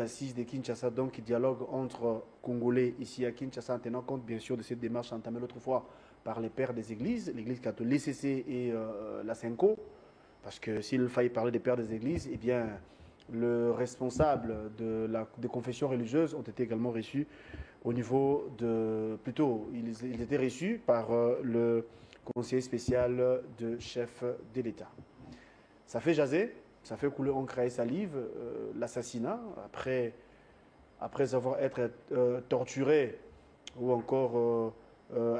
assises de Kinshasa, donc dialogue entre Congolais ici à Kinshasa, en tenant compte bien sûr de cette démarche entamée l'autre fois par les pères des églises, l'église catholique, l'ECC et la Senko, parce que s'il fallait parler des pères des églises, eh bien, le responsable des confessions religieuses ont été également reçus au niveau de... Plutôt, ils étaient reçus par le conseiller spécial de chef de l'État. Ça fait jaser, ça fait couler encre et salive, l'assassinat, après avoir été torturé ou encore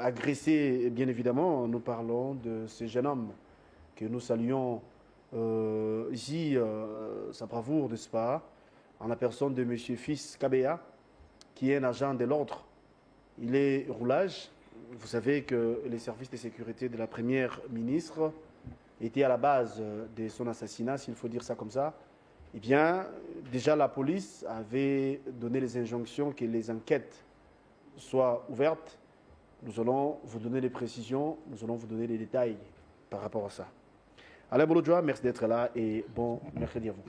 agressé, bien évidemment, nous parlons de ce jeune homme que nous saluons ici, sa bravoure, n'est-ce pas, en la personne de M. Fils Kabea, qui est un agent de l'ordre. Il est roulage. Vous savez que les services de sécurité de la première ministre étaient à la base de son assassinat, s'il faut dire ça comme ça. Eh bien, déjà la police avait donné les injonctions que les enquêtes soient ouvertes. Nous allons vous donner les précisions, nous allons vous donner les détails par rapport à ça. Alain Bolodjoa, merci d'être là et bon mercredi à vous.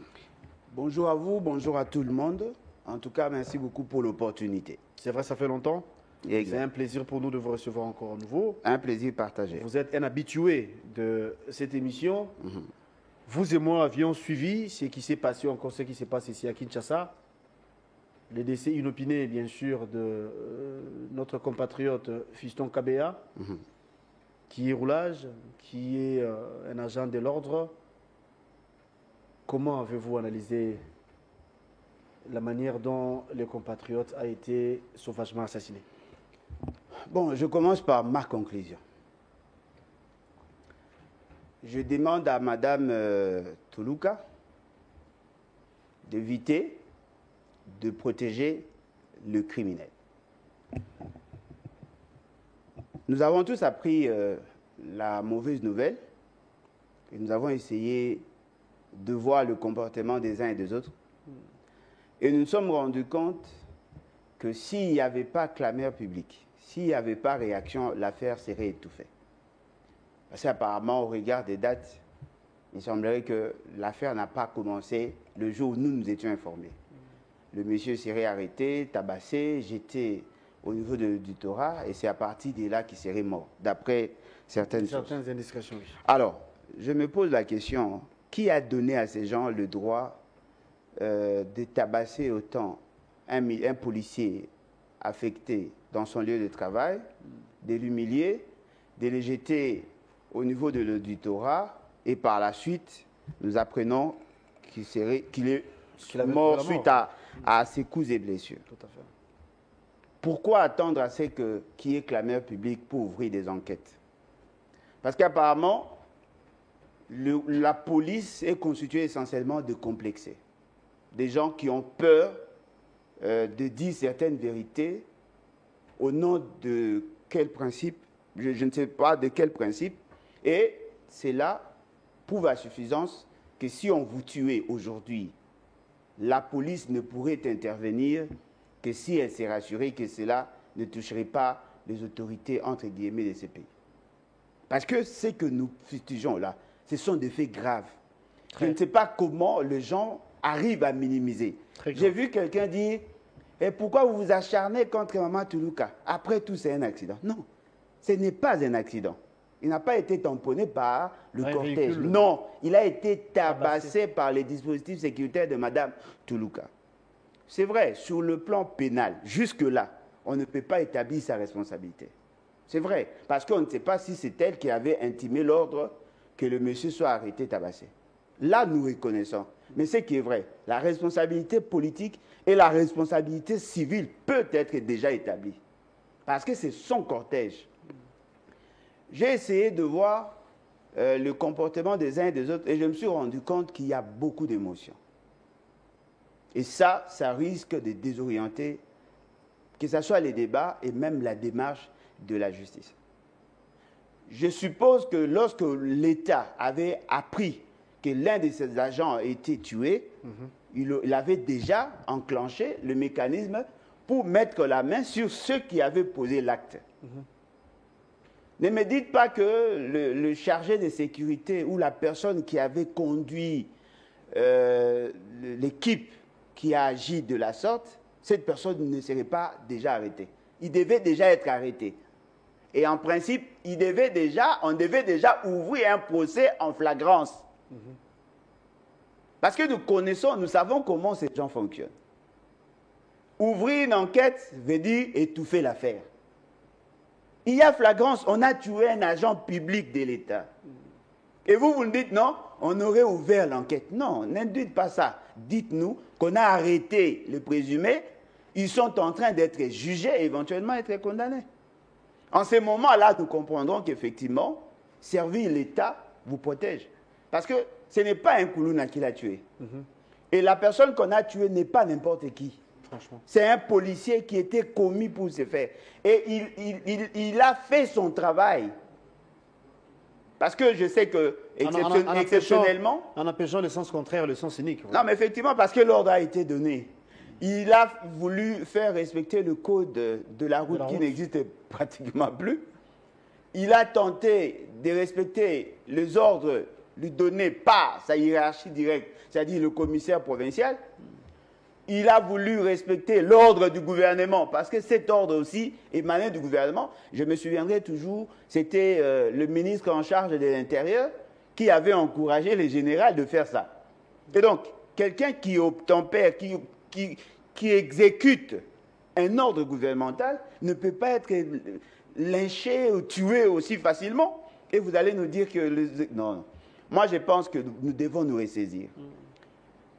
Bonjour à vous, bonjour à tout le monde. En tout cas, merci beaucoup pour l'opportunité. C'est vrai, ça fait longtemps. Exact. C'est un plaisir pour nous de vous recevoir encore à nouveau. Un plaisir partagé. Vous êtes un habitué de cette émission. Vous et moi avions suivi ce qui s'est passé, encore ce qui s'est passé ici à Kinshasa. Les décès inopinés, bien sûr, de notre compatriote Fiston Kabea, qui est roulage, qui est un agent de l'ordre. Comment avez-vous analysé la manière dont le compatriote a été sauvagement assassiné? Bon, je commence par ma conclusion. Je demande à Madame Tuluka d'éviter de protéger le criminel. Nous avons tous appris la mauvaise nouvelle et nous avons essayé de voir le comportement des uns et des autres. Et nous nous sommes rendus compte que s'il n'y avait pas clameur publique, s'il n'y avait pas réaction, l'affaire serait étouffée. Parce qu'apparemment, au regard des dates, il semblerait que l'affaire n'a pas commencé le jour où nous nous étions informés. Le monsieur serait arrêté, tabassé, jeté au niveau du Torah, et c'est à partir de là qu'il serait mort, d'après certaines indiscrétions. Oui. Alors, je me pose la question, qui a donné à ces gens le droit de tabasser autant un policier affecté dans son lieu de travail, de l'humilier, de le jeter au niveau de l'auditorat, et par la suite, nous apprenons qu'il est mort suite à ses coups et blessures. Tout à fait. Pourquoi attendre à ce qu'il y ait clameur publique pour ouvrir des enquêtes? Parce qu'apparemment, la police est constituée essentiellement de complexés. Des gens qui ont peur de dire certaines vérités au nom de quel principe, je ne sais pas de quel principe, et cela prouve à suffisance que si on vous tuait aujourd'hui, la police ne pourrait intervenir que si elle s'est rassurée que cela ne toucherait pas les autorités, entre guillemets, de ce pays. Parce que ce que nous fustigeons là, ce sont des faits graves. Je ne sais pas comment les gens arrivent à minimiser. J'ai vu quelqu'un dire « Et pourquoi vous vous acharnez contre Maman Tuluka? Après tout, c'est un accident. » Non, ce n'est pas un accident. Il n'a pas été tamponné par le cortège. Non, il a été tabassé par les dispositifs sécuritaires de Mme Tuluka. C'est vrai, sur le plan pénal, jusque-là, on ne peut pas établir sa responsabilité. C'est vrai, parce qu'on ne sait pas si c'est elle qui avait intimé l'ordre que le monsieur soit arrêté, tabassé. Là, nous reconnaissons. Mais ce qui est vrai, la responsabilité politique et la responsabilité civile peut être déjà établie. Parce que c'est son cortège. J'ai essayé de voir le comportement des uns et des autres et je me suis rendu compte qu'il y a beaucoup d'émotions. Et ça risque de désorienter, que ce soit les débats et même la démarche de la justice. Je suppose que lorsque l'État avait appris que l'un de ses agents a été tué, il avait déjà enclenché le mécanisme pour mettre la main sur ceux qui avaient posé l'acte. Ne me dites pas que le chargé de sécurité ou la personne qui avait conduit l'équipe qui a agi de la sorte, cette personne ne serait pas déjà arrêtée. Il devait déjà être arrêté. Et en principe, on devait déjà ouvrir un procès en flagrance. Parce que nous savons comment ces gens fonctionnent. Ouvrir une enquête veut dire étouffer l'affaire. Il y a flagrance, on a tué un agent public de l'État. Et vous nous dites non, on aurait ouvert l'enquête. Non, ne dites pas ça. Dites-nous qu'on a arrêté le présumé, ils sont en train d'être jugés et éventuellement être condamnés. En ce moment-là, nous comprendrons qu'effectivement, servir l'État vous protège. Parce que ce n'est pas un Koulouna qui l'a tué. Et la personne qu'on a tuée n'est pas n'importe qui. C'est un policier qui était commis pour ce faire. Et il a fait son travail. Parce que je sais que, exceptionnellement... En empêchant le sens contraire, le sens unique. Ouais. Non, mais effectivement, parce que l'ordre a été donné. Il a voulu faire respecter le code de la route qui n'existe pratiquement plus. Il a tenté de respecter les ordres lui donnés par sa hiérarchie directe, c'est-à-dire le commissaire provincial. Il a voulu respecter l'ordre du gouvernement, parce que cet ordre aussi émanait du gouvernement. Je me souviendrai toujours, c'était le ministre en charge de l'Intérieur qui avait encouragé les généraux de faire ça. Et donc, quelqu'un qui obtempère, qui exécute un ordre gouvernemental ne peut pas être lynché ou tué aussi facilement. Et vous allez nous dire que... Non. Moi, je pense que nous devons nous ressaisir.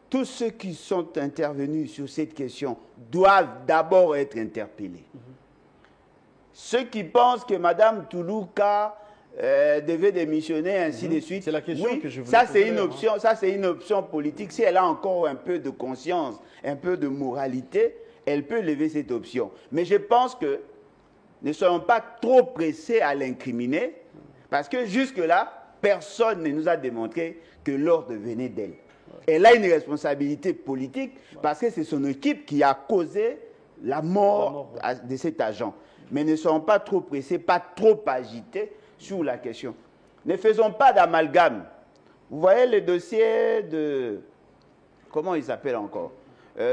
Tous ceux qui sont intervenus sur cette question doivent d'abord être interpellés. Ceux qui pensent que Mme Toulouka devait démissionner, ainsi de suite, c'est la question que je voulais ça c'est une option, ça c'est une option politique. Si elle a encore un peu de conscience, un peu de moralité, elle peut lever cette option. Mais je pense que ne soyons pas trop pressés à l'incriminer, parce que jusque-là, personne ne nous a démontré que l'ordre venait d'elle. Elle a une responsabilité politique parce que c'est son équipe qui a causé la mort de cet agent. Mais ne soyons pas trop pressés, pas trop agités sur la question. Ne faisons pas d'amalgame. Vous voyez le dossier de... Comment il s'appelle encore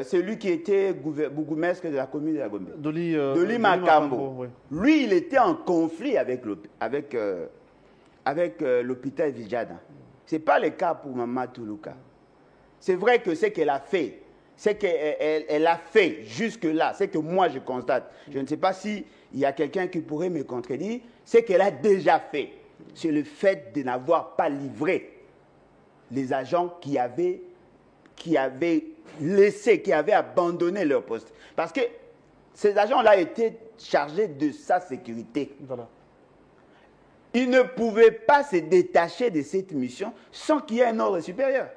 celui qui était bourgmestre de la commune de la Gombe. Doli Makambo. Oui. Lui, il était en conflit avec l'hôpital Vijada. Ce n'est pas le cas pour Maman Toulouka. C'est vrai que ce qu'elle a fait, c'est qu'elle a fait jusque-là, c'est que moi je constate, je ne sais pas s'il y a quelqu'un qui pourrait me contredire, c'est qu'elle a déjà fait. C'est le fait de n'avoir pas livré les agents qui avaient laissé, qui avaient abandonné leur poste. Parce que ces agents-là étaient chargés de sa sécurité. Voilà. Ils ne pouvaient pas se détacher de cette mission sans qu'il y ait un ordre supérieur.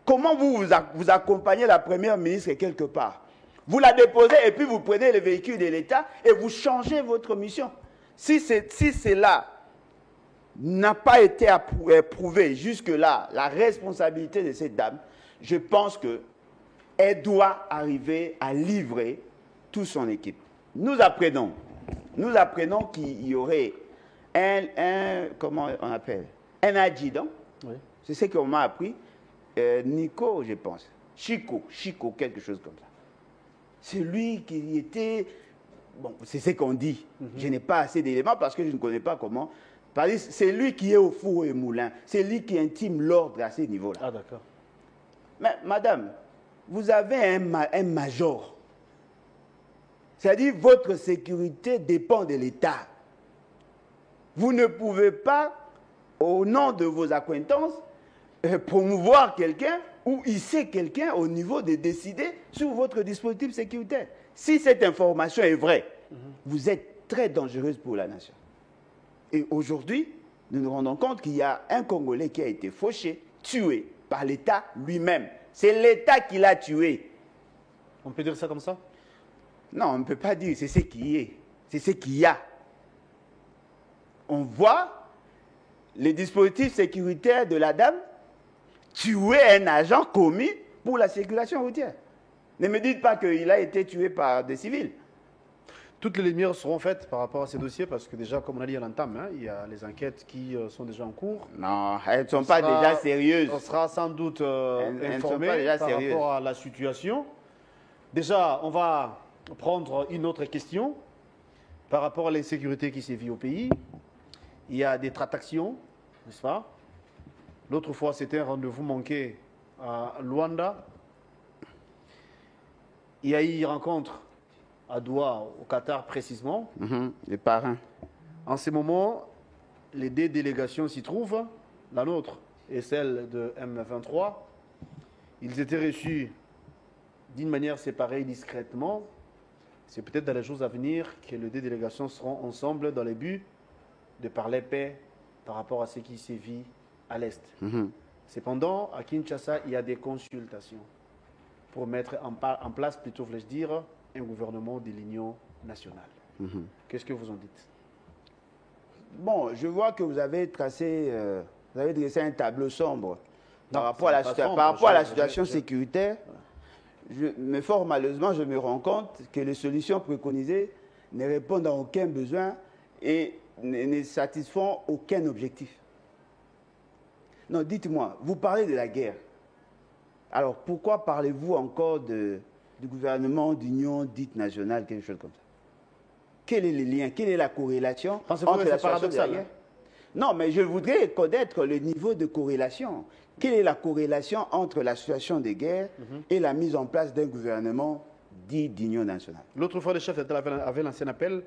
Comment vous accompagnez la première ministre quelque part? Vous la déposez et puis vous prenez le véhicule de l'État et vous changez votre mission. Si cela n'a pas été prouvé jusque-là, la responsabilité de cette dame, je pense qu'elle doit arriver à livrer toute son équipe. Nous apprenons qu'il y aurait comment on appelle, un adjudant. Oui. C'est ce qu'on m'a appris. Nico, je pense. Chico, quelque chose comme ça. C'est lui qui était... Bon, c'est ce qu'on dit. Je n'ai pas assez d'éléments parce que je ne connais pas comment. C'est lui qui est au four et moulin. C'est lui qui intime l'ordre à ce niveau-là. Ah, d'accord. Mais, madame, vous avez un major. C'est-à-dire, votre sécurité dépend de l'État. Vous ne pouvez pas, au nom de vos acquaintances, promouvoir quelqu'un ou hisser quelqu'un au niveau de décider sur votre dispositif sécuritaire. Si cette information est vraie, vous êtes très dangereuse pour la nation. Et aujourd'hui, nous nous rendons compte qu'il y a un Congolais qui a été fauché, tué par l'État lui-même. C'est l'État qui l'a tué. On peut dire ça comme ça? Non, on ne peut pas dire, c'est ce qui est. C'est ce qu'il y a. On voit les dispositifs sécuritaires de la dame tuer un agent commis pour la circulation routière. Ne me dites pas qu'il a été tué par des civils. Toutes les lumières seront faites par rapport à ces dossiers parce que déjà, comme on a dit à l'entame, hein, il y a les enquêtes qui sont déjà en cours. Non, elles ne sont pas déjà sérieuses. On sera sans doute informé par sérieuses. rapport à la situation. Déjà, on va prendre une autre question par rapport à l'insécurité qui sévit au pays. Il y a des tractations, n'est-ce pas? L'autre fois, c'était un rendez-vous manqué à Luanda. Il y a eu une rencontre à Doha, au Qatar précisément. Les parrains. En ce moment, les deux délégations s'y trouvent, la nôtre et celle de M23. Ils étaient reçus d'une manière séparée discrètement. C'est peut-être dans les jours à venir que les deux délégations seront ensemble dans le but de parler paix par rapport à ce qui sévit à l'Est. Cependant, à Kinshasa, il y a des consultations pour mettre en place, plutôt, voulais-je dire, un gouvernement de l'Union nationale. Qu'est-ce que vous en dites? Bon, je vois que vous avez dressé un tableau sombre par rapport à la situation sécuritaire. Mais fort malheureusement, je me rends compte que les solutions préconisées ne répondent à aucun besoin et ne satisfont aucun objectif. Non, dites-moi, vous parlez de la guerre. Alors, pourquoi parlez-vous encore du gouvernement d'union dite nationale, quelque chose comme ça? Quel est le lien? Quelle est la corrélation entre la situation de la guerre? Non, mais je voudrais connaître le niveau de corrélation. Quelle est la corrélation entre la situation de guerre et la mise en place d'un gouvernement dit d'union nationale? L'autre fois, le chef d'État avait lancé un appel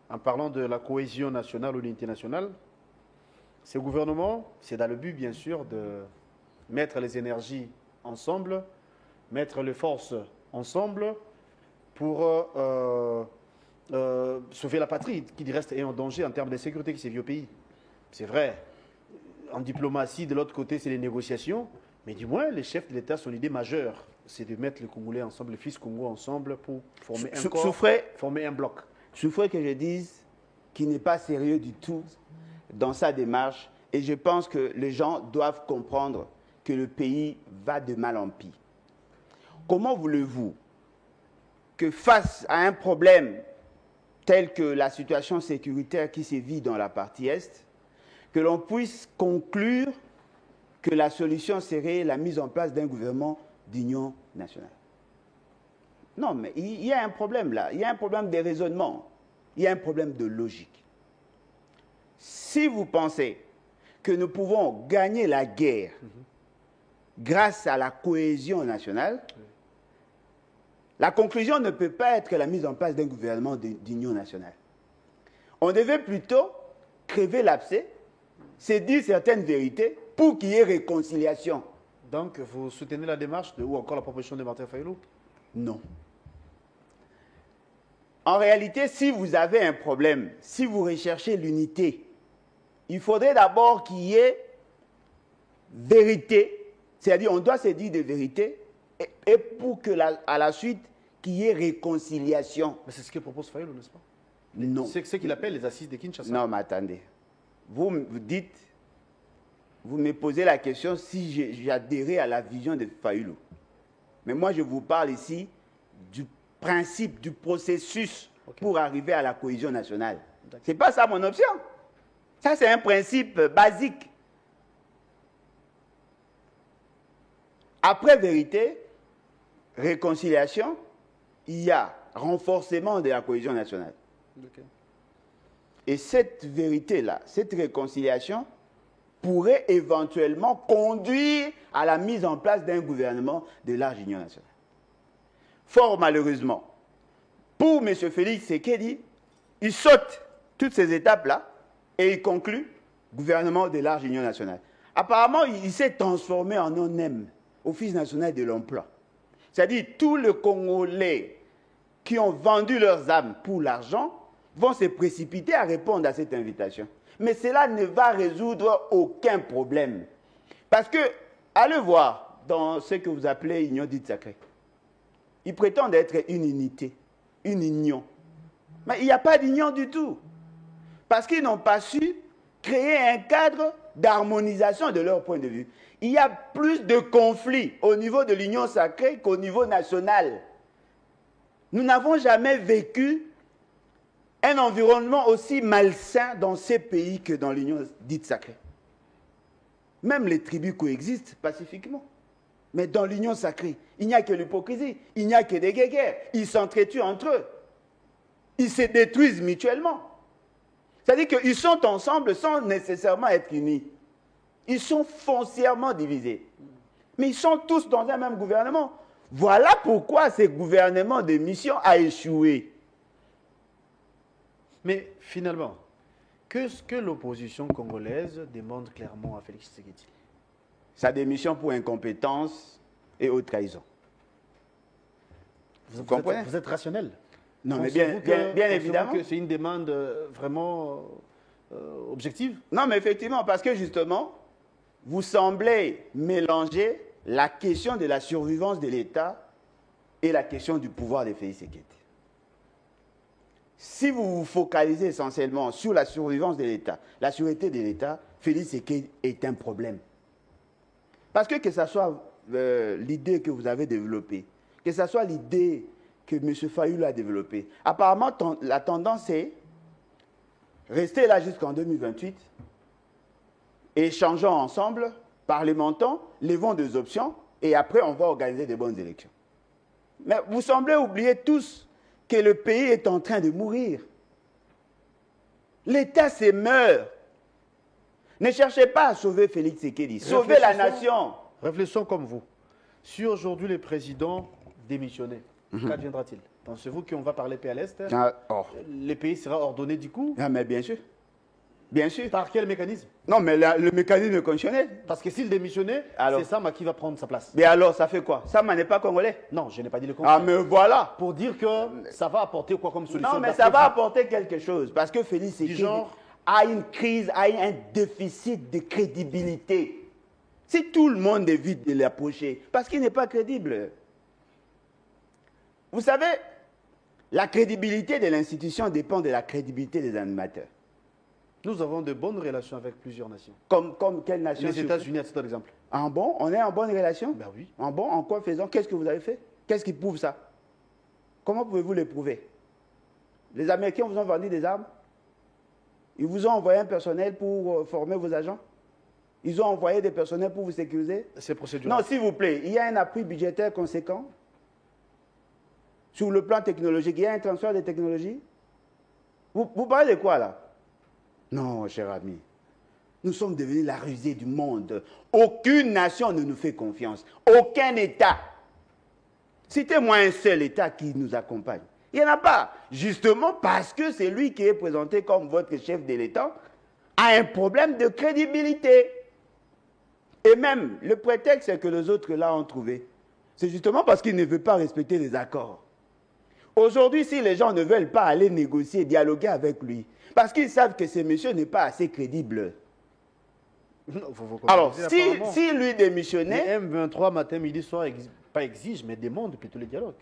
en parlant de la cohésion nationale ou l'unité nationale. Ce gouvernement, c'est dans le but, bien sûr, de mettre les énergies ensemble, mettre les forces ensemble pour sauver la patrie qui reste en danger en termes de sécurité qui sévit au pays. C'est vrai, en diplomatie, de l'autre côté, c'est les négociations, mais du moins, les chefs de l'État, son idée majeure, c'est de mettre les Congolais ensemble, les fils Congo ensemble pour former un corps, former un bloc. Souffrait que je dise qu'il n'est pas sérieux du tout dans sa démarche et je pense que les gens doivent comprendre que le pays va de mal en pis. Comment voulez-vous que face à un problème tel que la situation sécuritaire qui sévit dans la partie Est, que l'on puisse conclure que la solution serait la mise en place d'un gouvernement d'union nationale? Non, mais il y a un problème là. Il y a un problème de raisonnement. Il y a un problème de logique. Si vous pensez que nous pouvons gagner la guerre grâce à la cohésion nationale, la conclusion ne peut pas être la mise en place d'un gouvernement d'union nationale. On devait plutôt crever l'abcès, se dire certaines vérités pour qu'il y ait réconciliation. Donc, vous soutenez la démarche ou encore la proposition de Martin Fayulu? Non. En réalité, si vous avez un problème, si vous recherchez l'unité, il faudrait d'abord qu'il y ait vérité, c'est-à-dire on doit se dire des vérités, et pour que à la suite, qu'il y ait réconciliation. Mais c'est ce que propose Fayulu, n'est-ce pas? Non. C'est ce qu'il appelle les assises de Kinshasa. Non, mais attendez. Vous dites, vous me posez la question si j'adhérais à la vision de Fayulu. Mais moi, je vous parle ici du principe, du processus pour arriver à la cohésion nationale. Ce n'est pas ça mon option. Ça, c'est un principe basique. Après vérité, réconciliation, il y a renforcement de la cohésion nationale. Et cette vérité-là, cette réconciliation, pourrait éventuellement conduire à la mise en place d'un gouvernement de large union nationale. Fort malheureusement, pour M. Félix Tshisekedi, il saute toutes ces étapes-là et il conclut gouvernement de large union nationale. Apparemment, il s'est transformé en ONEM, Office national de l'emploi. C'est-à-dire tous les Congolais qui ont vendu leurs âmes pour l'argent vont se précipiter à répondre à cette invitation. Mais cela ne va résoudre aucun problème. Parce que, allez voir dans ce que vous appelez union dite sacrée. Ils prétendent être une unité, une union. Mais il n'y a pas d'union du tout. Parce qu'ils n'ont pas su créer un cadre d'harmonisation de leur point de vue. Il y a plus de conflits au niveau de l'union sacrée qu'au niveau national. Nous n'avons jamais vécu un environnement aussi malsain dans ces pays que dans l'Union dite sacrée. Même les tribus coexistent pacifiquement. Mais dans l'Union sacrée, il n'y a que l'hypocrisie, il n'y a que des guerres. Ils s'entretuent entre eux. Ils se détruisent mutuellement. C'est-à-dire qu'ils sont ensemble sans nécessairement être unis. Ils sont foncièrement divisés. Mais ils sont tous dans un même gouvernement. Voilà pourquoi ce gouvernement de mission a échoué. Mais finalement, qu'est-ce que l'opposition congolaise demande clairement à Félix Tshisekedi? Sa démission pour incompétence et haute trahison. Vous êtes rationnel? Non, mais bien évidemment. Que c'est une demande vraiment objective? Non, mais effectivement, parce que justement, vous semblez mélanger la question de la survivance de l'État et la question du pouvoir de Félix Tshisekedi. Si vous vous focalisez essentiellement sur la survivance de l'État, la sûreté de l'État, Félix Tshisekedi est un problème. Parce que ce soit l'idée que vous avez développée, que ce soit l'idée que M. Fayulu a développée, apparemment, la tendance est rester là jusqu'en 2028, échangeons ensemble, parlementons, levons des options, et après, on va organiser de bonnes élections. Mais vous semblez oublier tous que le pays est en train de mourir. L'État se meurt. Ne cherchez pas à sauver Félix Tshisekedi, sauvez la nation. Réfléchissons comme vous. Si aujourd'hui le président démissionnait, qu'adviendra-t-il? Pensez-vous qu'on va parler paix à l'Est? Le pays sera ordonné du coup? Ah, mais bien sûr. Bien sûr. Par quel mécanisme? Non, mais le mécanisme constitutionnel. Parce que s'il démissionnait, c'est Sama qui va prendre sa place. Mais alors, ça fait quoi? Sama n'est pas congolais? Non, je n'ai pas dit le contraire. Ah, mais voilà. Pour dire que ça va apporter quoi comme solution? Non, mais ça va apporter quelque chose. Parce que Félix Tshisekedi a une crise, a un déficit de crédibilité. Si tout le monde évite de l'approcher, parce qu'il n'est pas crédible. Vous savez, la crédibilité de l'institution dépend de la crédibilité des animateurs. Nous avons de bonnes relations avec plusieurs nations. Comme quelle nation? Les États-Unis, à titre d'exemple. En bon? On est en bonne relation? Ben oui. En bon? En quoi faisant? Qu'est-ce que vous avez fait? Qu'est-ce qui prouve ça? Comment pouvez-vous le prouver? Les Américains vous ont vendu des armes? Ils vous ont envoyé un personnel pour former vos agents? Ils ont envoyé des personnels pour vous sécuriser? C'est procédural. Non, s'il vous plaît, il y a un appui budgétaire conséquent. Sur le plan technologique, il y a un transfert de technologies. Vous parlez de quoi là? Non, cher ami. Nous sommes devenus la rusée du monde. Aucune nation ne nous fait confiance. Aucun État. Citez-moi un seul État qui nous accompagne. Il n'y en a pas. Justement parce que c'est lui qui est présenté comme votre chef de l'État a un problème de crédibilité. Et même, le prétexte que les autres là ont trouvé, c'est justement parce qu'il ne veut pas respecter les accords. Aujourd'hui, si les gens ne veulent pas aller négocier, dialoguer avec lui, parce qu'ils savent que ce monsieur n'est pas assez crédible. Alors, si lui démissionnait... Les M23 matin, midi, soir, pas exige, mais demande plutôt les dialogues.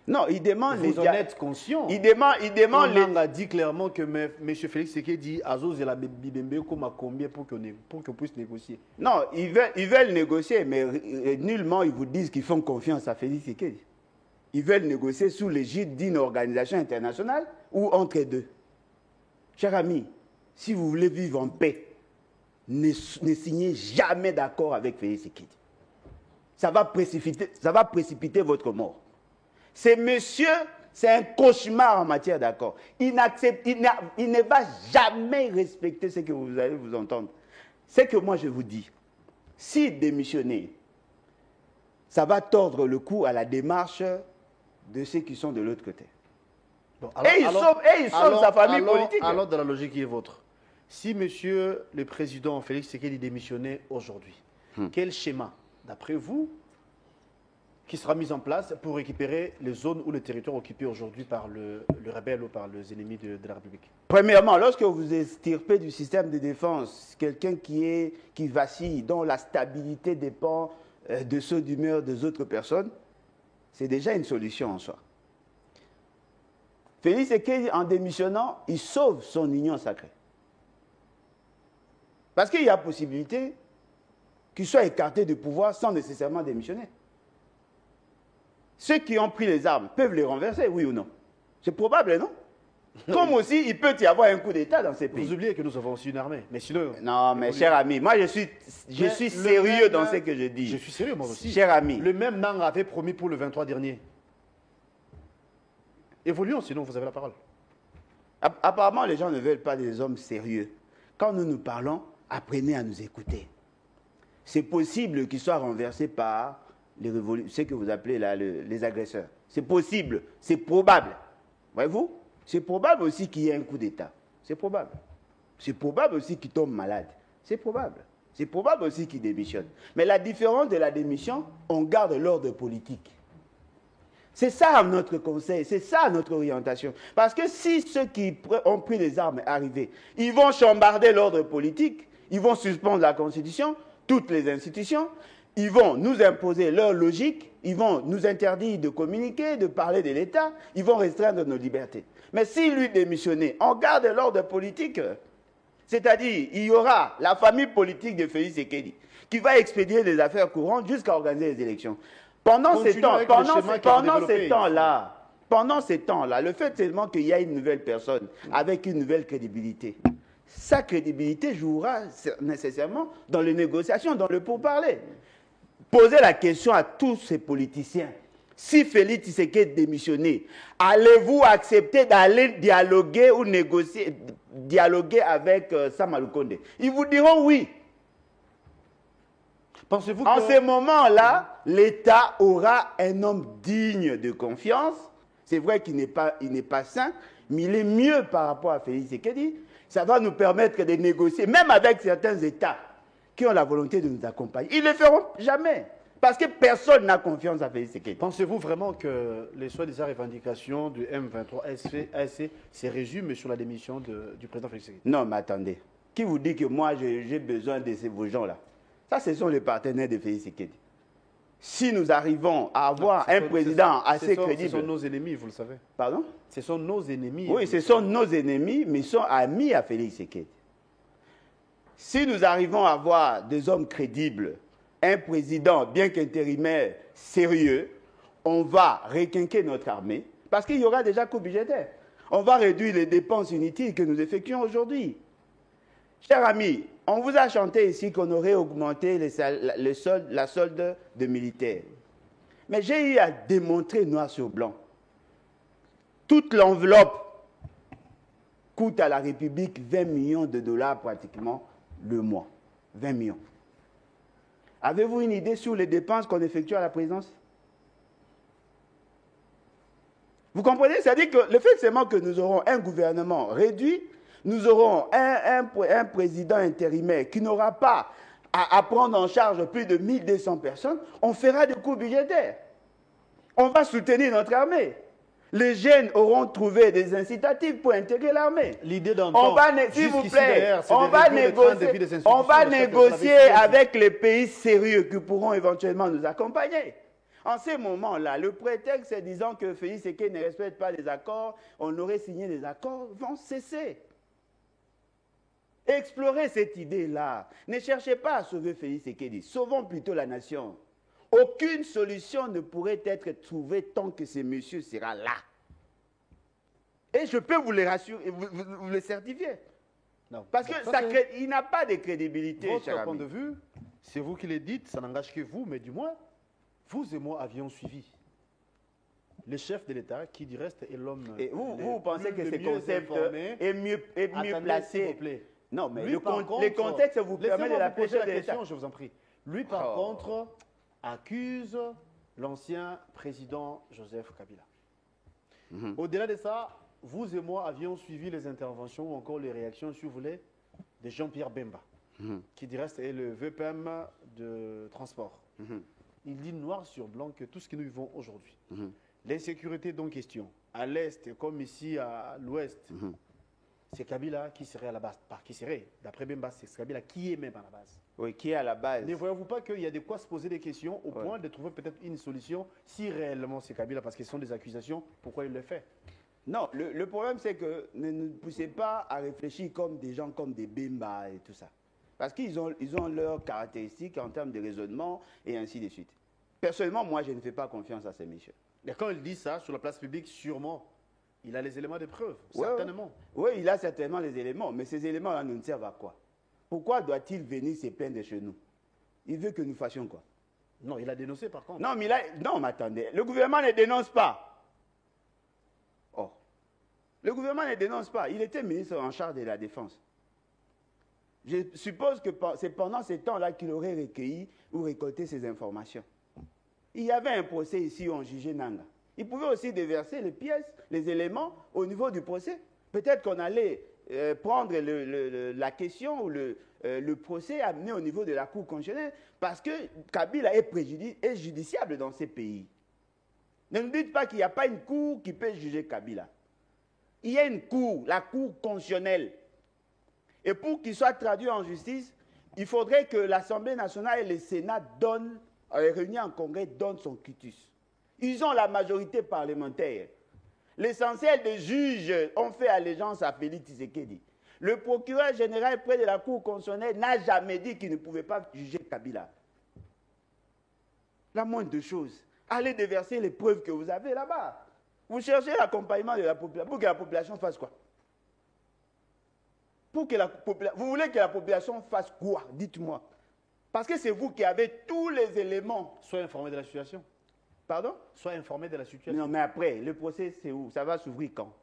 Non, il demande les dialogues. Vous en êtes conscient. Il demande On a dit clairement que M. Félix Tshisekedi a Azos et la Bibembe comme à combien pour qu'on puisse négocier. Non, ils veulent négocier, mais nullement ils vous disent qu'ils font confiance à Félix Tshisekedi. Ils veulent négocier sous l'égide d'une organisation internationale ou entre deux. Chers amis, si vous voulez vivre en paix, ne signez jamais d'accord avec Félix Tshisekedi. Ça va précipiter votre mort. Ce monsieur, c'est un cauchemar en matière d'accord. Il ne va jamais respecter ce que vous allez vous entendre. C'est que moi je vous dis, si démissionner, ça va tordre le cou à la démarche de ceux qui sont de l'autre côté. Bon, alors, et il sauve sa famille politique. Alors, dans la logique qui est vôtre, si monsieur le président Félix Tshisekedi démissionnait aujourd'hui, quel schéma, d'après vous, qui sera mis en place pour récupérer les zones ou les territoires occupés aujourd'hui par le rebelle ou par les ennemis de la République? Premièrement, lorsque vous extirpez du système de défense quelqu'un qui vacille, dont la stabilité dépend de ceux d'humeur des autres personnes, c'est déjà une solution en soi. Félix Tshisekedi, en démissionnant, il sauve son union sacrée. Parce qu'il y a possibilité qu'il soit écarté du pouvoir sans nécessairement démissionner. ceux qui ont pris les armes peuvent les renverser, oui ou non? C'est probable, non? Comme aussi, il peut y avoir un coup d'État dans ces pays. Vous oubliez que nous avons aussi une armée. Mais sinon, non, mais cher ami, moi je suis sérieux dans ce que je dis. Je suis sérieux, moi aussi. Cher ami. Le même Nang avait promis pour le 23 dernier. Évoluons, sinon vous avez la parole. Apparemment, les gens ne veulent pas des hommes sérieux. Quand nous nous parlons, apprenez à nous écouter. C'est possible qu'ils soient renversés par ce que vous appelez là les agresseurs. C'est possible, c'est probable. Voyez-vous? C'est probable aussi qu'il y ait un coup d'État. C'est probable. C'est probable aussi qu'il tombe malade. C'est probable. C'est probable aussi qu'il démissionne. Mais la différence de la démission, on garde l'ordre politique. C'est ça notre conseil, c'est ça notre orientation. Parce que si ceux qui ont pris les armes arrivent, ils vont chambarder l'ordre politique, ils vont suspendre la Constitution, toutes les institutions, ils vont nous imposer leur logique, ils vont nous interdire de communiquer, de parler de l'État, ils vont restreindre nos libertés. Mais si lui démissionnait, on garde l'ordre politique, c'est-à-dire il y aura la famille politique de Félix Tshisekedi qui va expédier les affaires courantes jusqu'à organiser les élections. Pendant ces temps-là, le fait seulement qu'il y a une nouvelle personne avec une nouvelle crédibilité, sa crédibilité jouera nécessairement dans les négociations, dans le pourparler. Posez la question à tous ces politiciens. Si Félix Tshisekedi démissionnait, allez-vous accepter d'aller dialoguer ou dialoguer avec Sama Lukonde? Ils vous diront oui. Pensez-vous en ce moment-là, l'État aura un homme digne de confiance. C'est vrai qu'il n'est pas sain, mais il est mieux par rapport à Félix Tshisekedi. Ça va nous permettre de négocier, même avec certains États qui ont la volonté de nous accompagner. Ils ne le feront jamais. Parce que personne n'a confiance à Félix Tshisekedi. Pensez-vous vraiment que les soi-disant revendications du M23 ASC se résument sur la démission du président Félix Tshisekedi? Non, mais attendez. Qui vous dit que moi, j'ai besoin de vos gens-là? Ça, ce sont les partenaires de Félix Tshisekedi. Si nous arrivons à avoir un président assez crédible... Ce sont nos ennemis, vous le savez. Pardon? Ce sont nos ennemis. Oui, ce sont nos ennemis, mais ils sont amis à Félix Tshisekedi. Si nous arrivons à avoir des hommes crédibles, un président, bien qu'intérimaire, sérieux, on va requinquer notre armée, parce qu'il y aura déjà coût budgétaire. On va réduire les dépenses inutiles que nous effectuons aujourd'hui. Chers amis, on vous a chanté ici qu'on aurait augmenté la solde de militaires. Mais j'ai eu à démontrer noir sur blanc. Toute l'enveloppe coûte à la République 20 millions de dollars pratiquement le mois. 20 millions. Avez-vous une idée sur les dépenses qu'on effectue à la présidence? Vous comprenez? C'est-à-dire que le fait seulement que nous aurons un gouvernement réduit, nous aurons un président intérimaire qui n'aura pas à prendre en charge plus de 1200 personnes, on fera des coûts budgétaires. On va soutenir notre armée. Les jeunes auront trouvé des incitatifs pour intégrer l'armée. L'idée d'entendre, s'il vous plaît, on va négocier avec les pays sérieux qui pourront éventuellement nous accompagner. En ce moment-là, le prétexte disant que Félix Tshisekedi ne respecte pas les accords, on aurait signé des accords, vont cesser. Explorez cette idée-là. Ne cherchez pas à sauver Félix Tshisekedi, sauvons plutôt la nation. Aucune solution ne pourrait être trouvée tant que ce monsieur sera là. Et je peux vous le rassurer, vous le certifier. Non. Parce qu'il n'a pas de crédibilité. Votre point de vue, c'est vous qui le dites, ça n'engage que vous, mais du moins, vous et moi avions suivi le chef de l'État qui, du reste, est l'homme. Et vous pensez que ce concept est mieux placé? Non, mais le contexte vous permet de l'approcher de l'État. Je vous en prie. Lui, par contre, accuse l'ancien président Joseph Kabila. Au-delà de ça, vous et moi avions suivi les interventions ou encore les réactions, si vous voulez, de Jean-Pierre Bemba, qui, du reste, est le VPM de transport. Il dit noir sur blanc que tout ce que nous vivons aujourd'hui, l'insécurité dont question, à l'Est comme ici à l'Ouest, c'est Kabila qui serait à la base. Pas qui serait, d'après Bemba, c'est Kabila qui est même à la base. Oui, qui est à la base. Ne voyez-vous pas qu'il y a de quoi se poser des questions au point de trouver peut-être une solution si réellement c'est Kabila, parce que ce sont des accusations, pourquoi il le fait? Non, le problème c'est que ne nous poussez pas à réfléchir comme des gens comme des Bemba et tout ça. Parce qu'ils ont leurs caractéristiques en termes de raisonnement et ainsi de suite. Personnellement, moi, je ne fais pas confiance à ces messieurs. Et quand il dit ça sur la place publique, sûrement, il a les éléments de preuve, Ouais, certainement. Oui, il a certainement les éléments, mais ces éléments-là nous servent à quoi? Pourquoi doit-il venir se plaindre de chez nous? Il veut que nous fassions quoi? Non, il a dénoncé par contre. Non, non, mais attendez, le gouvernement ne dénonce pas. Oh, le gouvernement ne dénonce pas. Il était ministre en charge de la Défense. Je suppose que c'est pendant ces temps-là qu'il aurait recueilli ou récolté ces informations. Il y avait un procès ici où on jugeait Nanga. Il pouvait aussi déverser les pièces, les éléments au niveau du procès. Peut-être qu'on allait prendre la question ou le procès amené au niveau de la Cour constitutionnelle parce que Kabila est judiciable dans ces pays. Ne nous dites pas qu'il n'y a pas une cour qui peut juger Kabila. Il y a une cour, la Cour constitutionnelle. Et pour qu'il soit traduit en justice, il faudrait que l'Assemblée nationale et le Sénat réunis en congrès, donnent son quitus. Ils ont la majorité parlementaire. L'essentiel des juges ont fait allégeance à Félix Tshisekedi. Le procureur général près de la Cour constitutionnelle n'a jamais dit qu'il ne pouvait pas juger Kabila. La moindre des choses, allez déverser les preuves que vous avez là-bas. Vous cherchez l'accompagnement de la population pour que la population fasse quoi? Vous voulez que la population fasse quoi? Dites-moi. Parce que c'est vous qui avez tous les éléments. Soyez informé de la situation. Pardon? Soyez informé de la situation. Non, mais après, le procès, c'est où? Ça va s'ouvrir quand?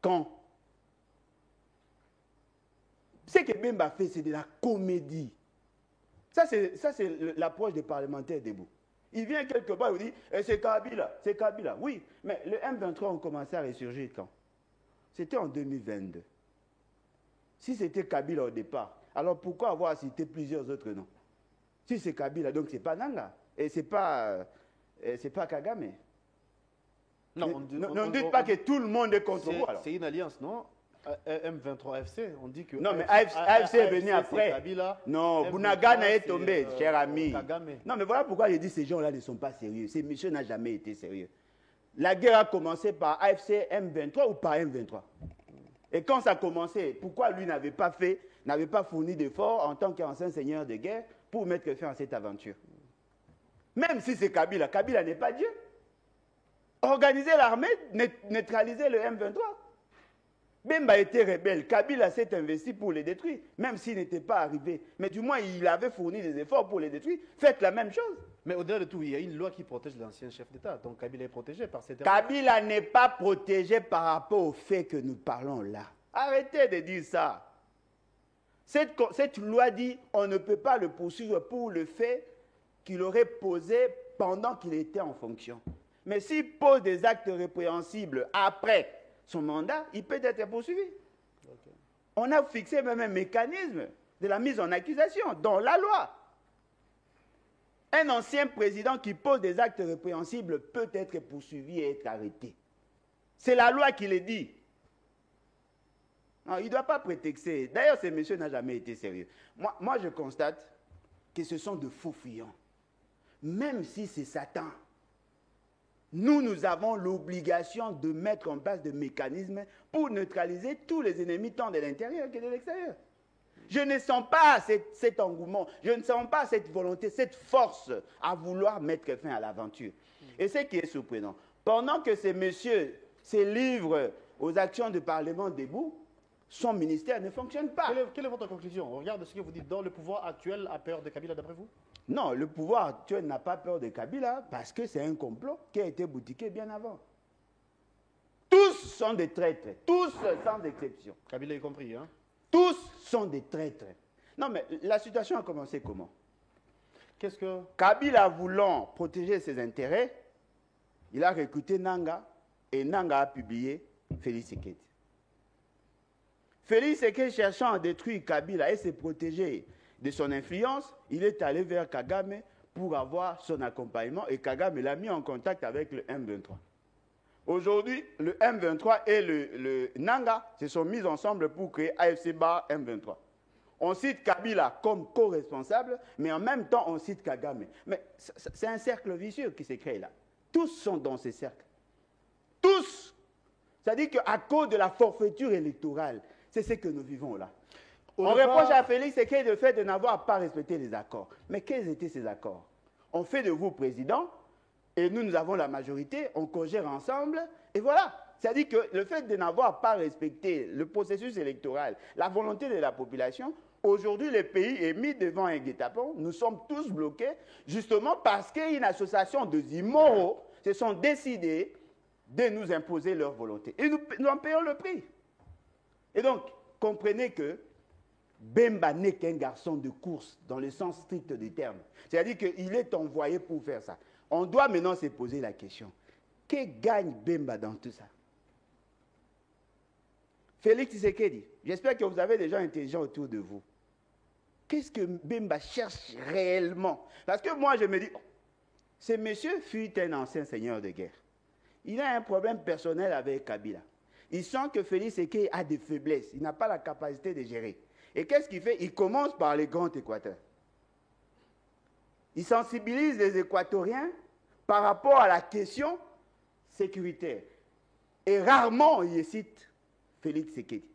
Quand? Ce que Bemba fait, c'est de la comédie. Ça, c'est l'approche des parlementaires debout. Il vient quelque part, il vous dit, c'est Kabila, c'est Kabila. Oui, mais le M23 ont commencé à ressurgir quand? C'était en 2022. Si c'était Kabila au départ, alors pourquoi avoir cité plusieurs autres noms? Si c'est Kabila, donc c'est pas Nanga. Et c'est pas Kagame. Non, ne dites pas que tout le monde est contre vous. C'est une alliance, non? M23 FC, on dit que... Non, mais AFC est venu après. Kabila, non, Bunagana est tombé, cher ami. Kagame. Non, mais voilà pourquoi je dis que ces gens-là ne sont pas sérieux. Ces messieurs n'ont jamais été sérieux. La guerre a commencé par AFC M23 ou par M23. Et quand ça a commencé, pourquoi lui n'avait pas fourni d'efforts en tant qu'ancien seigneur de guerre pour mettre fin à cette aventure? Même si c'est Kabila, Kabila n'est pas Dieu. Organiser l'armée, neutraliser le M23. Bemba était rebelle, Kabila s'est investi pour les détruire, même s'il n'était pas arrivé. Mais du moins, il avait fourni des efforts pour les détruire. Faites la même chose. Mais au-delà de tout, il y a une loi qui protège l'ancien chef d'État. Donc Kabila est protégé par cette... Kabila n'est pas protégé par rapport au fait que nous parlons là. Arrêtez de dire ça. Cette loi dit on ne peut pas le poursuivre pour le fait qu'il aurait posé pendant qu'il était en fonction. Mais s'il pose des actes répréhensibles après son mandat, il peut être poursuivi. Okay. On a fixé même un mécanisme de la mise en accusation dans la loi. Un ancien président qui pose des actes répréhensibles peut être poursuivi et être arrêté. C'est la loi qui le dit. Non, il ne doit pas prétexter. D'ailleurs, ce monsieur n'a jamais été sérieux. Moi, je constate que ce sont de faux fuyants. Même si c'est Satan, nous avons l'obligation de mettre en place des mécanismes pour neutraliser tous les ennemis tant de l'intérieur que de l'extérieur. Je ne sens pas cet engouement, je ne sens pas cette volonté, cette force à vouloir mettre fin à l'aventure. Et ce qui est surprenant, pendant que ces messieurs se livrent aux actions du Parlement debout, son ministère ne fonctionne pas. Quelle est votre conclusion? On regarde ce que vous dites. Dans le pouvoir actuel a peur de Kabila, d'après vous? Non, le pouvoir actuel n'a pas peur de Kabila parce que c'est un complot qui a été boutiqué bien avant. Tous sont des traîtres, tous sans exception. Kabila y compris, hein? Tous sont des traîtres. Non, mais la situation a commencé comment? Qu'est-ce que... Kabila voulant protéger ses intérêts, il a recruté Nanga et Nanga a publié Félix Tshisekedi. Félix Tshisekedi cherchant à détruire Kabila et se protéger de son influence, il est allé vers Kagame pour avoir son accompagnement et Kagame l'a mis en contact avec le M23. Aujourd'hui, le M23 et le Nanga se sont mis ensemble pour créer AFC-BAR M23. On cite Kabila comme co-responsable, mais en même temps on cite Kagame. Mais c'est un cercle vicieux qui s'est créé là. Tous sont dans ce cercle. Tous. C'est-à-dire qu'à cause de la forfaiture électorale, c'est ce que nous vivons là. On reproche à Félix Tshisekedi le fait de n'avoir pas respecté les accords. Mais quels étaient ces accords? On fait de vous président, et nous avons la majorité, on cogère ensemble, et voilà. C'est-à-dire que le fait de n'avoir pas respecté le processus électoral, la volonté de la population, aujourd'hui le pays est mis devant un guet-apens, nous sommes tous bloqués, justement parce qu'une association de immoraux se sont décidés de nous imposer leur volonté. Et nous en payons le prix. Et donc, comprenez que Bemba n'est qu'un garçon de course, dans le sens strict du terme. C'est-à-dire qu'il est envoyé pour faire ça. On doit maintenant se poser la question, que gagne Bemba dans tout ça? Félix Tshisekedi, j'espère que vous avez des gens intelligents autour de vous. Qu'est-ce que Bemba cherche réellement? Parce que moi, je me dis, ce monsieur fut un ancien seigneur de guerre. Il a un problème personnel avec Kabila. Il sent que Félix Tshisekedi a des faiblesses. Il n'a pas la capacité de gérer. Et qu'est-ce qu'il fait? Il commence par les grands Équateurs. Il sensibilise les Équatoriens par rapport à la question sécuritaire. Et rarement, il cite Félix Tshisekedi.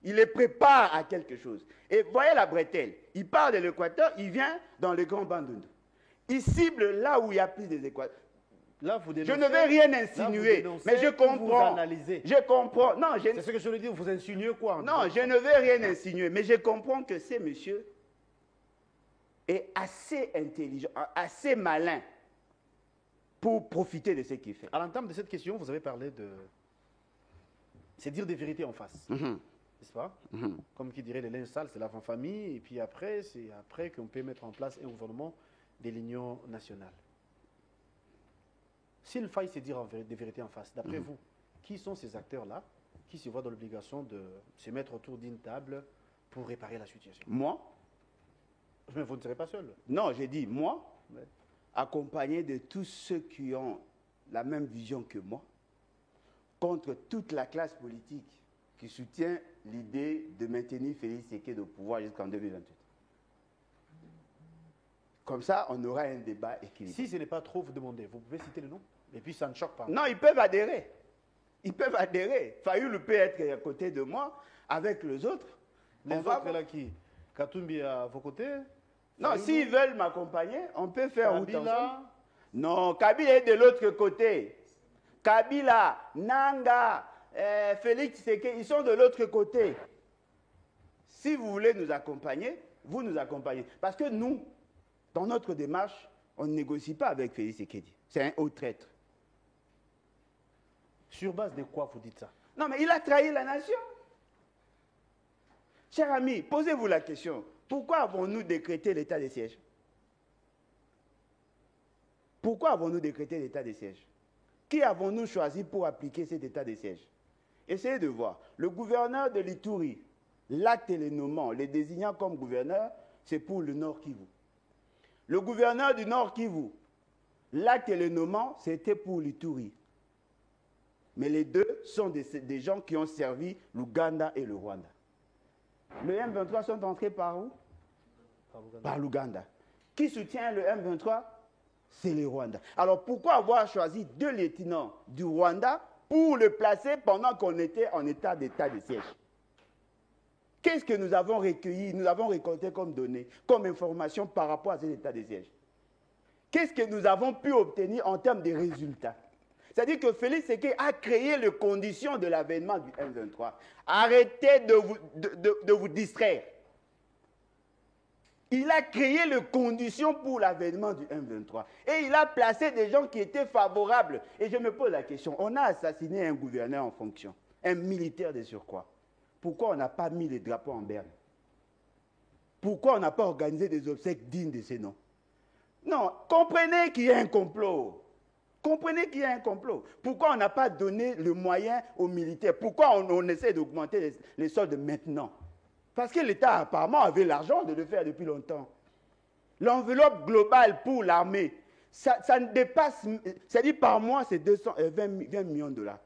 Il les prépare à quelque chose. Et voyez la bretelle. Il part de l'Équateur, il vient dans le Grand Bandundu. Il cible là où il y a plus des Équateurs. Là, vous dénoncez, je ne vais rien insinuer, mais je comprends. Je comprends. Non, c'est ce que je veux dire, vous insinuez quoi? Non, je ne vais rien insinuer, mais je comprends que ce monsieur est assez intelligent, assez malin pour profiter de ce qu'il fait. À l'entame de cette question, vous avez parlé de... C'est dire des vérités en face, n'est-ce pas? Comme qui dirait, le linge sale, c'est l'avant-famille, et puis après, c'est après qu'on peut mettre en place un gouvernement de l'Union nationale. S'il faille se dire des vérités en face, d'après vous, qui sont ces acteurs-là qui se voient dans l'obligation de se mettre autour d'une table pour réparer la situation? Moi? Mais vous ne serez pas seul. Non, j'ai dit moi, accompagné de tous ceux qui ont la même vision que moi, contre toute la classe politique qui soutient l'idée de maintenir Félix Tshisekedi au pouvoir jusqu'en 2028. Comme ça, on aura un débat équilibré. Si ce n'est pas trop vous demander, vous pouvez citer le nom? Et puis ça ne choque pas. Non, ils peuvent adhérer. Ils peuvent adhérer. Fayoulou peut être à côté de moi, avec les autres. Les autres là qui? Katumbi à vos côtés? Non, s'ils veulent m'accompagner, on peut faire route Kabila ensemble. Non, Kabila est de l'autre côté. Kabila, Nanga, Félix Tshisekedi, ils sont de l'autre côté. Si vous voulez nous accompagner, vous nous accompagnez. Parce que nous, dans notre démarche, on ne négocie pas avec Félix Tshisekedi. C'est un haut traître. Sur base de quoi vous dites ça? Non, mais il a trahi la nation. Chers amis, posez-vous la question. Pourquoi avons-nous décrété l'état de siège? Pourquoi avons-nous décrété l'état de siège? Qui avons-nous choisi pour appliquer cet état de siège? Essayez de voir. Le gouverneur de l'Ituri, l'acte et le nommant, les désignant comme gouverneur, c'est pour le Nord Kivu. Le gouverneur du Nord Kivu, l'acte et le nommant, c'était pour l'Ituri. Mais les deux sont des gens qui ont servi l'Ouganda et le Rwanda. Le M23 sont entrés par où? Par l'Ouganda. Qui soutient le M23? C'est le Rwanda. Alors pourquoi avoir choisi deux lieutenants du Rwanda pour le placer pendant qu'on était en état de siège? Qu'est-ce que nous avons recueilli, nous avons récolté comme données, comme information par rapport à cet état de siège? Qu'est-ce que nous avons pu obtenir en termes de résultats? C'est-à-dire que Félix Tshisekedi a créé les conditions de l'avènement du M23. Arrêtez de vous distraire. Il a créé les conditions pour l'avènement du M23. Et il a placé des gens qui étaient favorables. Et je me pose la question, on a assassiné un gouverneur en fonction, un militaire de surcroît. Pourquoi on n'a pas mis les drapeaux en berne? Pourquoi on n'a pas organisé des obsèques dignes de ces noms? Non, comprenez qu'il y a un complot. Comprenez qu'il y a un complot. Pourquoi on n'a pas donné le moyen aux militaires? Pourquoi on essaie d'augmenter les soldes maintenant? Parce que l'État apparemment avait l'argent de le faire depuis longtemps. L'enveloppe globale pour l'armée, ça ne dépasse, c'est-à-dire par mois, c'est 20 millions de dollars.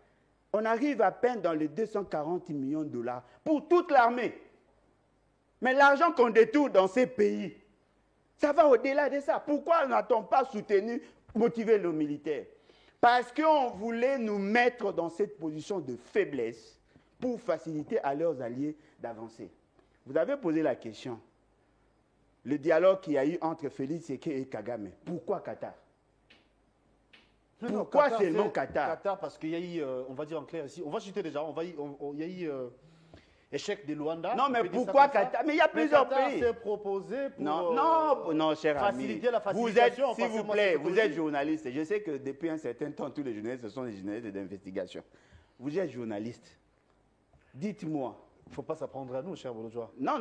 On arrive à peine dans les 240 millions de dollars pour toute l'armée. Mais l'argent qu'on détourne dans ces pays, ça va au-delà de ça. Pourquoi n'a-t-on pas soutenu, motivé nos militaires? Parce qu'on voulait nous mettre dans cette position de faiblesse pour faciliter à leurs alliés d'avancer. Vous avez posé la question. Le dialogue qu'il y a eu entre Félix Tshisekedi et Kagame. Pourquoi Qatar? Pourquoi seulement Qatar? Qatar, parce qu'il y a eu, on va dire en clair ici, on va citer déjà, il y a eu échec de Luanda. Non, mais pourquoi Qatar? Mais il y a plusieurs pays. Qatar s'est proposé pour non, cher faciliter ami. la facilitation. S'il vous plaît, vous êtes journaliste. Je sais que depuis un certain temps, tous les journalistes, ce sont des journalistes d'investigation. Vous êtes journaliste. Dites-moi. Il ne faut pas s'apprendre à nous, cher Bolodjoa. Non,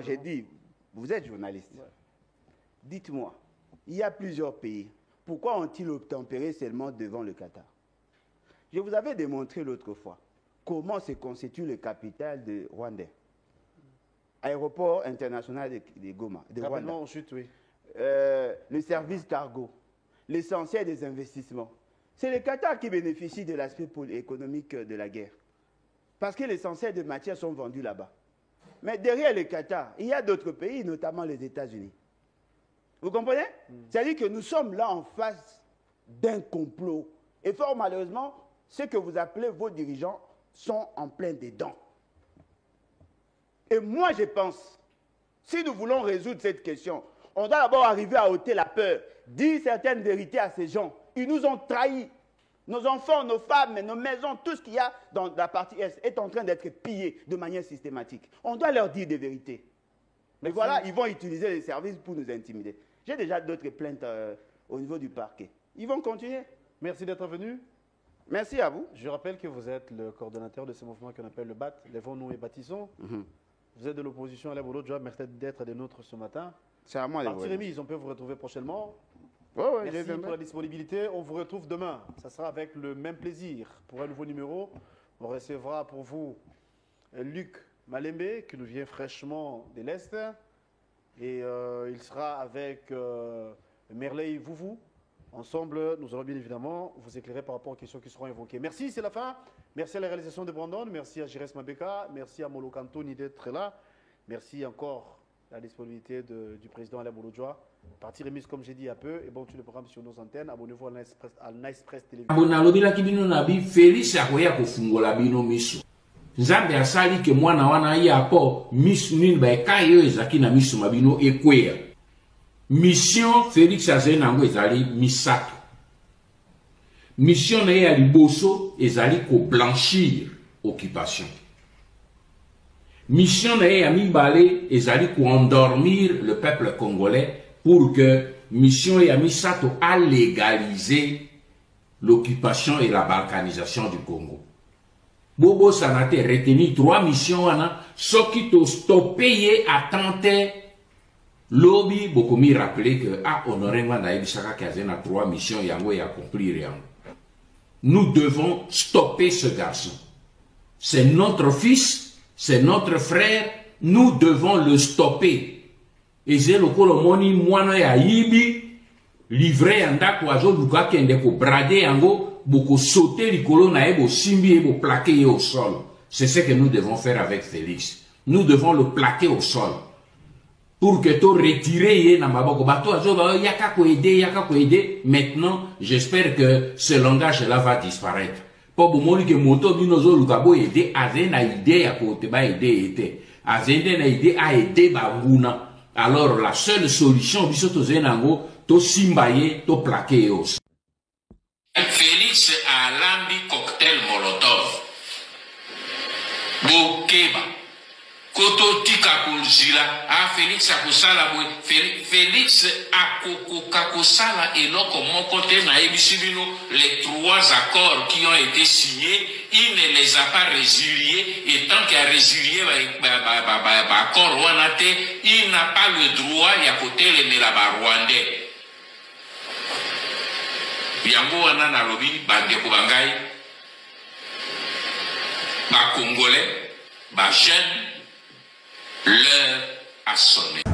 j'ai dit, vous êtes journaliste. Ouais. Dites-moi, il y a plusieurs pays. Pourquoi ont-ils obtempéré seulement devant le Qatar? Je vous avais démontré l'autre fois comment se constitue le capital de Rwanda. Aéroport international de Goma, de Rwanda. Ensuite, oui. Le service cargo, l'essentiel des investissements. C'est le Qatar qui bénéficie de l'aspect économique de la guerre. Parce que l'essentiel des matières sont vendues là-bas. Mais derrière le Qatar, il y a d'autres pays, notamment les États-Unis. Vous comprenez? C'est-à-dire que nous sommes là en face d'un complot. Et fort malheureusement, ce que vous appelez vos dirigeants sont en plein dedans. Et moi, je pense, si nous voulons résoudre cette question, on doit d'abord arriver à ôter la peur, dire certaines vérités à ces gens. Ils nous ont trahis. Nos enfants, nos femmes, nos maisons, tout ce qu'il y a dans la partie Est est en train d'être pillé de manière systématique. On doit leur dire des vérités. Mais voilà, ils vont utiliser les services pour nous intimider. J'ai déjà d'autres plaintes au niveau du parquet. Ils vont continuer. Merci d'être venu. Merci à vous. Je rappelle que vous êtes le coordonnateur de ce mouvement qu'on appelle le BAT, Lèvons-nous et bâtissons. Vous êtes de l'opposition à la Bolodjoa. Merci d'être des nôtres ce matin. C'est à moi les Parti remise, on peut vous retrouver prochainement. Merci pour la disponibilité. On vous retrouve demain. Ça sera avec le même plaisir. Pour un nouveau numéro, on recevra pour vous Luc Malembe, qui nous vient fraîchement de l'Est. Et il sera avec Merley Vouvou. Ensemble, nous allons bien évidemment vous éclairer par rapport aux questions qui seront évoquées. Merci, c'est la fin. Merci à la réalisation de Brandon. Merci à Jires Mabeka. Merci à Molo Kantoni d'être là. Merci encore à la disponibilité du président Alain Bolodjoa. Partie remise, comme j'ai dit, un peu. Et bon, tu le programme sur nos antennes. Abonnez-vous à Nice Press Télévision. Abonalobila kibino nabi Félix akoya kofungola bino miso. Nzambe asali ke mwana wana ya po misu nini ba kayo ezaki na miso mabino ekwea. Mission Félix Azenango ezali misato. Mission na ya liboso ezali ko blanchir occupation. Mission na ya mibale ezali ko endormir le peuple congolais pour que mission ya misato a légaliser l'occupation et la balkanisation du Congo. Bobo Sanate retenu 3 missions wana soki to stopper attenter lobby bokomi rappeler que Honoré Nganda ebisaka kazena 3 missions yango et accomplir yango. Nous devons stopper ce garçon. C'est notre fils, c'est notre frère, nous devons le stopper. Et c'est le colomoni moine ya yibi livré anda ko azo luka kende ko brader yango boko sauter likolo na ebo simbi ebo plaquer au sol. C'est ce que nous devons faire avec Félix. Nous devons le plaquer au sol. Pour que to retirer na maboko bato azo ba yaka ko aider. Maintenant, j'espère que ce langage là va disparaître. Po bomoni ke moto bino zo luka bo aider azena idée ya ko te ba aider ete. Azende na idée a aider ba nguna. Alors la seule solution bisoto zenango to simbaye to plaquer os. Félix a lambi cocktail molotov. Bokeba. Koto tika kulzila. Félix a kosala boy. Félix a kokosala eloko mokote na ebisibino les 3 accords qui ont été signés, il ne les a pas résiliés et tant qu'il a résilié accord wanate, il n'a pas le droit ya kote le la Rwandais. Yango wana na lobi bandeko bangai ba Congolais ba jeune l'heure a sonné.